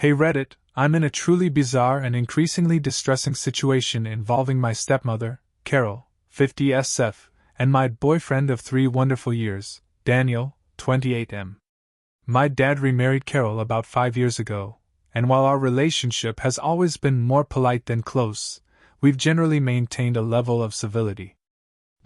Hey Reddit, I'm in a truly bizarre and increasingly distressing situation involving my stepmother, Carol, 50 SF, and my boyfriend of 3 wonderful years, Daniel, 28M. My dad remarried Carol about 5 years ago, and while our relationship has always been more polite than close, we've generally maintained a level of civility.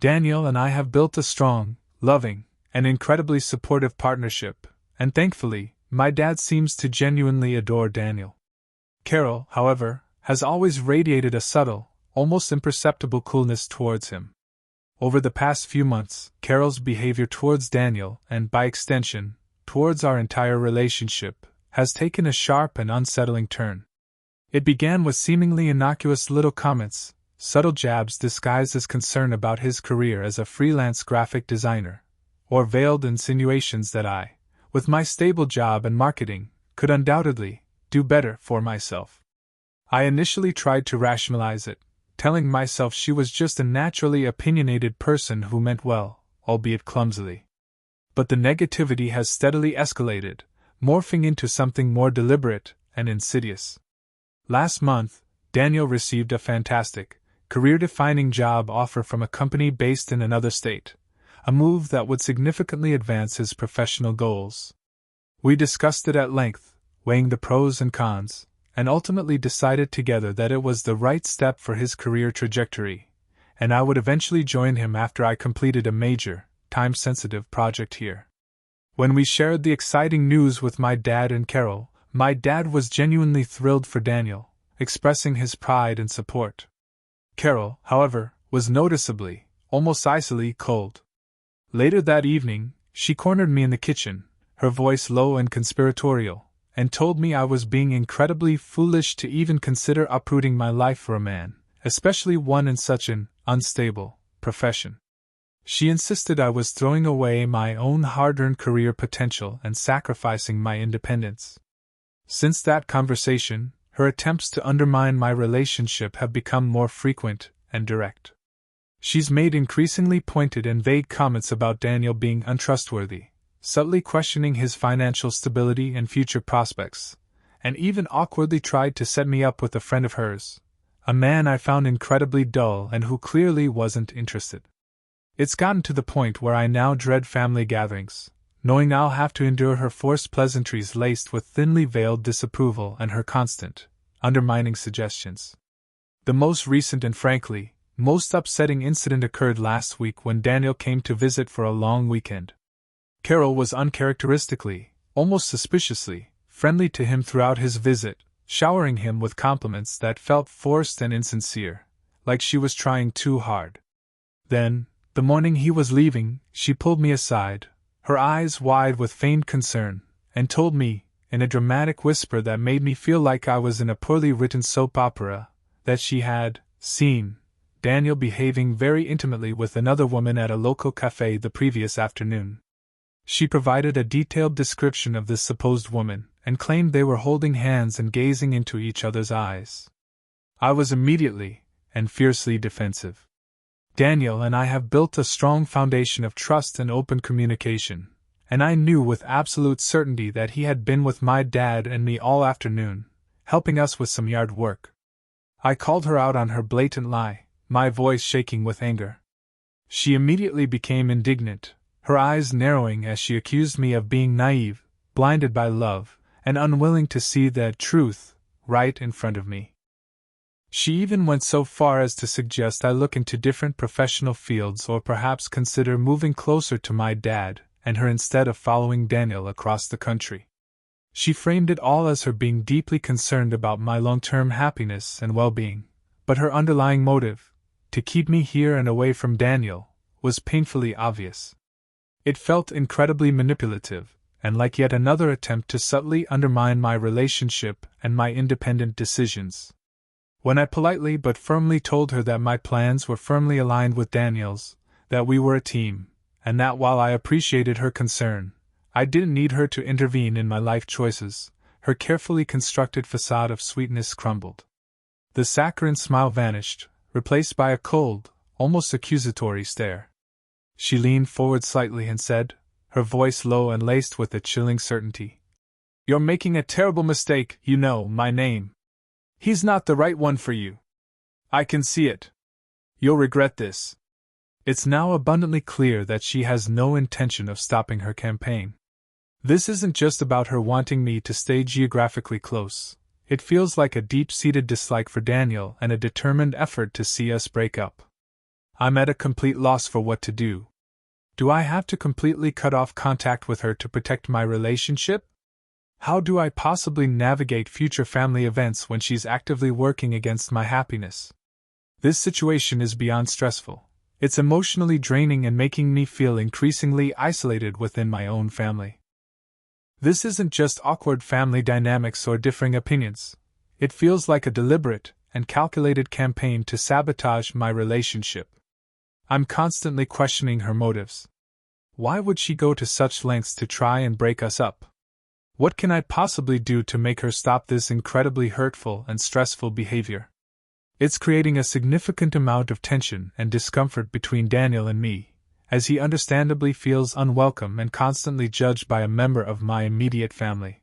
Daniel and I have built a strong, loving, and incredibly supportive partnership, and thankfully, my dad seems to genuinely adore Daniel. Carol, however, has always radiated a subtle, almost imperceptible coolness towards him. Over the past few months, Carol's behavior towards Daniel, and by extension, towards our entire relationship, has taken a sharp and unsettling turn. It began with seemingly innocuous little comments, subtle jabs disguised as concern about his career as a freelance graphic designer, or veiled insinuations that I, with my stable job and marketing, could undoubtedly do better for myself. I initially tried to rationalize it, telling myself she was just a naturally opinionated person who meant well, albeit clumsily. But the negativity has steadily escalated, morphing into something more deliberate and insidious. Last month, Daniel received a fantastic, career-defining job offer from a company based in another state, a move that would significantly advance his professional goals. We discussed it at length, weighing the pros and cons, and ultimately decided together that it was the right step for his career trajectory, and I would eventually join him after I completed a major, time-sensitive project here. When we shared the exciting news with my dad and Carol, my dad was genuinely thrilled for Daniel, expressing his pride and support. Carol, however, was noticeably, almost icily cold. Later that evening, she cornered me in the kitchen, her voice low and conspiratorial, and told me I was being incredibly foolish to even consider uprooting my life for a man, especially one in such an unstable profession. She insisted I was throwing away my own hard-earned career potential and sacrificing my independence. Since that conversation, her attempts to undermine my relationship have become more frequent and direct. She's made increasingly pointed and vague comments about Daniel being untrustworthy, subtly questioning his financial stability and future prospects, and even awkwardly tried to set me up with a friend of hers, a man I found incredibly dull and who clearly wasn't interested. It's gotten to the point where I now dread family gatherings, knowing I'll have to endure her forced pleasantries laced with thinly veiled disapproval and her constant, undermining suggestions. The most recent and frankly, most upsetting incident occurred last week when Daniel came to visit for a long weekend. Carol was uncharacteristically, almost suspiciously, friendly to him throughout his visit, showering him with compliments that felt forced and insincere, like she was trying too hard. Then, the morning he was leaving, she pulled me aside, her eyes wide with feigned concern, and told me, in a dramatic whisper that made me feel like I was in a poorly written soap opera, that she had seen Daniel behaving very intimately with another woman at a local cafe the previous afternoon. She provided a detailed description of this supposed woman, and claimed they were holding hands and gazing into each other's eyes. I was immediately and fiercely defensive. Daniel and I have built a strong foundation of trust and open communication, and I knew with absolute certainty that he had been with my dad and me all afternoon, helping us with some yard work. I called her out on her blatant lie, my voice shaking with anger. She immediately became indignant, her eyes narrowing as she accused me of being naive, blinded by love, and unwilling to see the truth right in front of me. She even went so far as to suggest I look into different professional fields or perhaps consider moving closer to my dad and her instead of following Daniel across the country. She framed it all as her being deeply concerned about my long-term happiness and well-being, but her underlying motive, to keep me here and away from Daniel, was painfully obvious. It felt incredibly manipulative, and like yet another attempt to subtly undermine my relationship and my independent decisions. When I politely but firmly told her that my plans were firmly aligned with Daniel's, that we were a team, and that while I appreciated her concern, I didn't need her to intervene in my life choices, her carefully constructed facade of sweetness crumbled. The saccharine smile vanished, replaced by a cold, almost accusatory stare. She leaned forward slightly and said, her voice low and laced with a chilling certainty, You're making a terrible mistake, you know my name. He's not the right one for you. I can see it. You'll regret this. It's now abundantly clear that she has no intention of stopping her campaign. This isn't just about her wanting me to stay geographically close. It feels like a deep-seated dislike for Daniel and a determined effort to see us break up. I'm at a complete loss for what to do. Do I have to completely cut off contact with her to protect my relationship? How do I possibly navigate future family events when she's actively working against my happiness? This situation is beyond stressful. It's emotionally draining and making me feel increasingly isolated within my own family. This isn't just awkward family dynamics or differing opinions. It feels like a deliberate and calculated campaign to sabotage my relationship. I'm constantly questioning her motives. Why would she go to such lengths to try and break us up? What can I possibly do to make her stop this incredibly hurtful and stressful behavior? It's creating a significant amount of tension and discomfort between Daniel and me, as he understandably feels unwelcome and constantly judged by a member of my immediate family.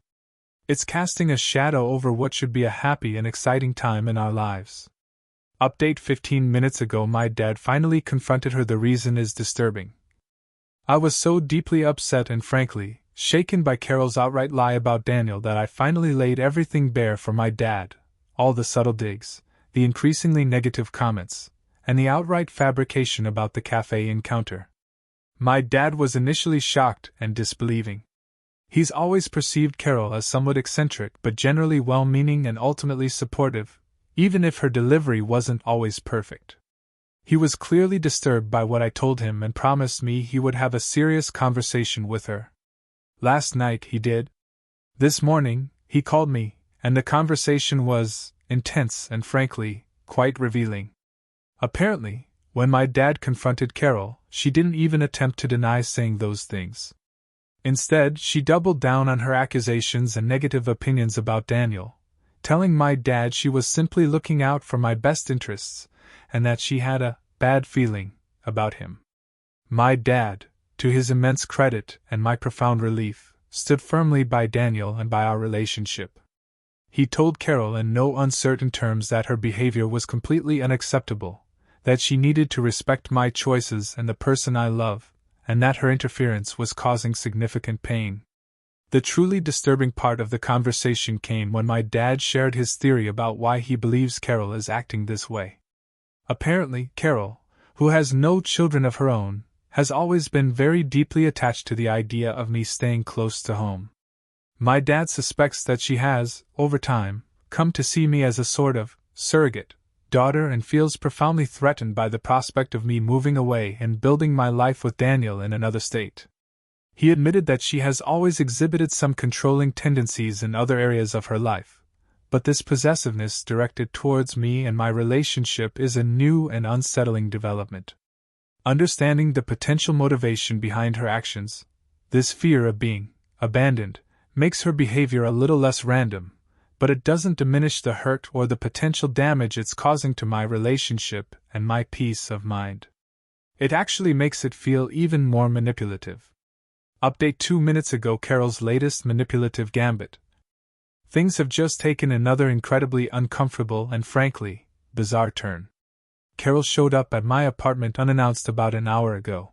It's casting a shadow over what should be a happy and exciting time in our lives. Update: 15 minutes ago my dad finally confronted her. The reason is disturbing. I was so deeply upset and frankly, shaken by Carol's outright lie about Daniel that I finally laid everything bare for my dad, all the subtle digs, the increasingly negative comments, and the outright fabrication about the cafe encounter. My dad was initially shocked and disbelieving. He's always perceived Carol as somewhat eccentric but generally well-meaning and ultimately supportive, even if her delivery wasn't always perfect. He was clearly disturbed by what I told him and promised me he would have a serious conversation with her. Last night he did. This morning, he called me, and the conversation was intense and frankly, quite revealing. Apparently, when my dad confronted Carol, she didn't even attempt to deny saying those things. Instead, she doubled down on her accusations and negative opinions about Daniel, telling my dad she was simply looking out for my best interests, and that she had a bad feeling about him. My dad, to his immense credit and my profound relief, stood firmly by Daniel and by our relationship. He told Carol in no uncertain terms that her behavior was completely unacceptable, that she needed to respect my choices and the person I love, and that her interference was causing significant pain. The truly disturbing part of the conversation came when my dad shared his theory about why he believes Carol is acting this way. Apparently, Carol, who has no children of her own, has always been very deeply attached to the idea of me staying close to home. My dad suspects that she has, over time, come to see me as a sort of surrogate daughter and feels profoundly threatened by the prospect of me moving away and building my life with Daniel in another state. He admitted that she has always exhibited some controlling tendencies in other areas of her life, but this possessiveness directed towards me and my relationship is a new and unsettling development. Understanding the potential motivation behind her actions, this fear of being abandoned, makes her behavior a little less random, but it doesn't diminish the hurt or the potential damage it's causing to my relationship and my peace of mind. It actually makes it feel even more manipulative. Update: 2 minutes ago Carol's latest manipulative gambit. Things have just taken another incredibly uncomfortable and frankly, bizarre turn. Carol showed up at my apartment unannounced about an hour ago.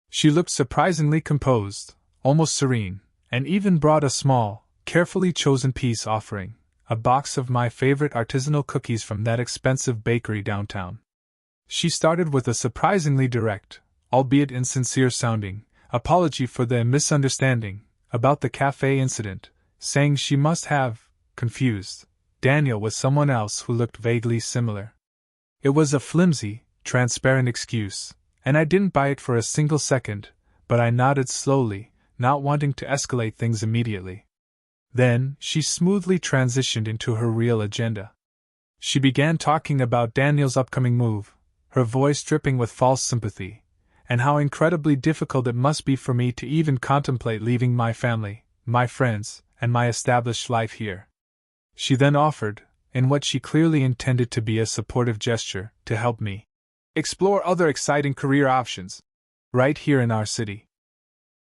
She looked surprisingly composed, almost serene, and even brought a small, carefully chosen peace offering, a box of my favorite artisanal cookies from that expensive bakery downtown. She started with a surprisingly direct, albeit insincere sounding, apology for the misunderstanding about the cafe incident, saying she must have confused Daniel with someone else who looked vaguely similar. It was a flimsy, transparent excuse, and I didn't buy it for a single second, but I nodded slowly, not wanting to escalate things immediately. Then, she smoothly transitioned into her real agenda. She began talking about Daniel's upcoming move, her voice dripping with false sympathy, and how incredibly difficult it must be for me to even contemplate leaving my family, my friends, and my established life here. She then offered, in what she clearly intended to be a supportive gesture, to help me explore other exciting career options right here in our city.